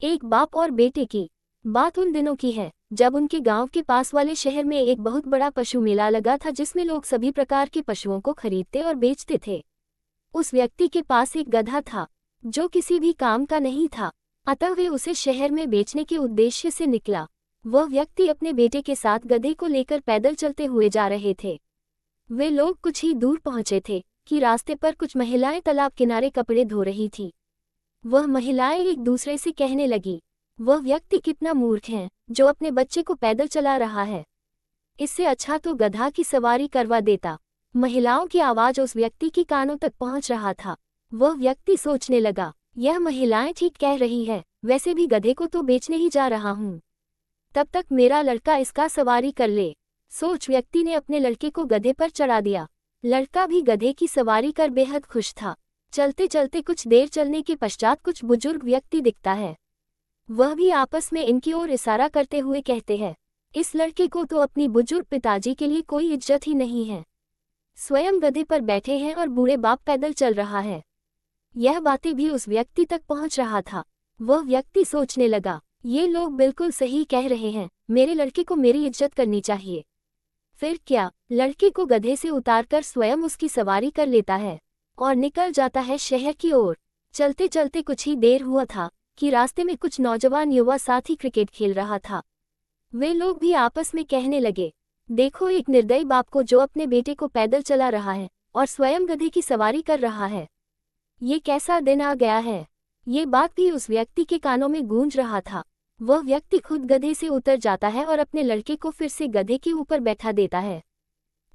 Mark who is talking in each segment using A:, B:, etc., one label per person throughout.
A: एक बाप और बेटे की बात उन दिनों की है जब उनके गांव के पास वाले शहर में एक बहुत बड़ा पशु मेला लगा था, जिसमें लोग सभी प्रकार के पशुओं को खरीदते और बेचते थे। उस व्यक्ति के पास एक गधा था जो किसी भी काम का नहीं था, अतः वे उसे शहर में बेचने के उद्देश्य से निकला। वह व्यक्ति अपने बेटे के साथ गधे को लेकर पैदल चलते हुए जा रहे थे। वे लोग कुछ ही दूर पहुंचे थे कि रास्ते पर कुछ महिलाएं तालाब किनारे कपड़े धो रही थी। वह महिलाएं एक दूसरे से कहने लगी, वह व्यक्ति कितना मूर्ख है जो अपने बच्चे को पैदल चला रहा है, इससे अच्छा तो गधा की सवारी करवा देता। महिलाओं की आवाज उस व्यक्ति की कानों तक पहुंच रहा था। वह व्यक्ति सोचने लगा, यह महिलाएं ठीक कह रही है, वैसे भी गधे को तो बेचने ही जा रहा हूं, तब तक मेरा लड़का इसका सवारी कर ले। सोच व्यक्ति ने अपने लड़के को गधे पर चढ़ा दिया। लड़का भी गधे की सवारी कर बेहद खुश था। चलते चलते कुछ देर चलने के पश्चात कुछ बुजुर्ग व्यक्ति दिखता है। वह भी आपस में इनकी ओर इशारा करते हुए कहते हैं, इस लड़के को तो अपनी बुजुर्ग पिताजी के लिए कोई इज्जत ही नहीं है, स्वयं गधे पर बैठे हैं और बूढ़े बाप पैदल चल रहा है। यह बातें भी उस व्यक्ति तक पहुंच रहा था। वह व्यक्ति सोचने लगा, ये लोग बिल्कुल सही कह रहे हैं, मेरे लड़के को मेरी इज्जत करनी चाहिए। फिर क्या, लड़के को गधे से उतारकर स्वयं उसकी सवारी कर लेता है और निकल जाता है शहर की ओर। चलते चलते कुछ ही देर हुआ था कि रास्ते में कुछ नौजवान युवा साथी क्रिकेट खेल रहा था। वे लोग भी आपस में कहने लगे, देखो एक निर्दयी बाप को जो अपने बेटे को पैदल चला रहा है और स्वयं गधे की सवारी कर रहा है, ये कैसा दिन आ गया है। ये बात भी उस व्यक्ति के कानों में गूंज रहा था। वह व्यक्ति खुद गधे से उतर जाता है और अपने लड़के को फिर से गधे के ऊपर बैठा देता है।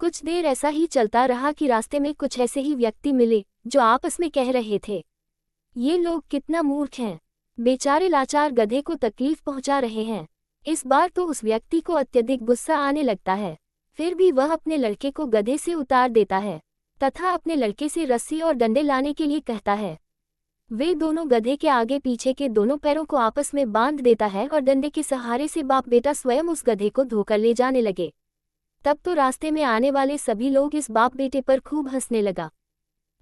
A: कुछ देर ऐसा ही चलता रहा कि रास्ते में कुछ ऐसे ही व्यक्ति मिले जो आपस में कह रहे थे, ये लोग कितना मूर्ख हैं, बेचारे लाचार गधे को तकलीफ पहुंचा रहे हैं। इस बार तो उस व्यक्ति को अत्यधिक गुस्सा आने लगता है। फिर भी वह अपने लड़के को गधे से उतार देता है तथा अपने लड़के से रस्सी और डंडे लाने के लिए कहता है। वे दोनों गधे के आगे पीछे के दोनों पैरों को आपस में बांध देता है और डंडे के सहारे से बाप बेटा स्वयं उस गधे को धोकर ले जाने लगे। तब तो रास्ते में आने वाले सभी लोग इस बाप बेटे पर खूब हंसने लगा।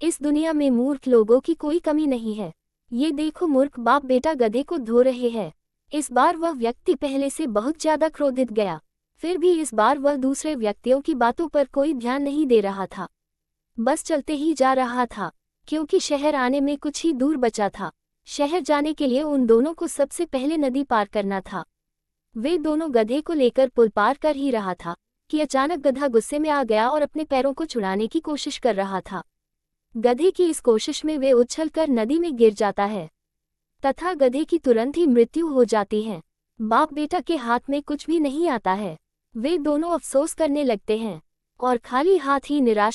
A: इस दुनिया में मूर्ख लोगों की कोई कमी नहीं है। ये देखो मूर्ख बाप बेटा गधे को धो रहे हैं। इस बार वह व्यक्ति पहले से बहुत ज्यादा क्रोधित गया। फिर भी इस बार वह दूसरे व्यक्तियों की बातों पर कोई ध्यान नहीं दे रहा था, बस चलते ही जा रहा था, क्योंकि शहर आने में कुछ ही दूर बचा था। शहर जाने के लिए उन दोनों को सबसे पहले नदी पार करना था। वे दोनों गधे को लेकर पुल पार कर ही रहा था कि अचानक गधा गुस्से में आ गया और अपने पैरों को छुड़ाने की कोशिश कर रहा था। गधे की इस कोशिश में वे उछलकर नदी में गिर जाता है तथा गधे की तुरंत ही मृत्यु हो जाती है। बाप बेटा के हाथ में कुछ भी नहीं आता है। वे दोनों अफसोस करने लगते हैं और खाली हाथ ही निराश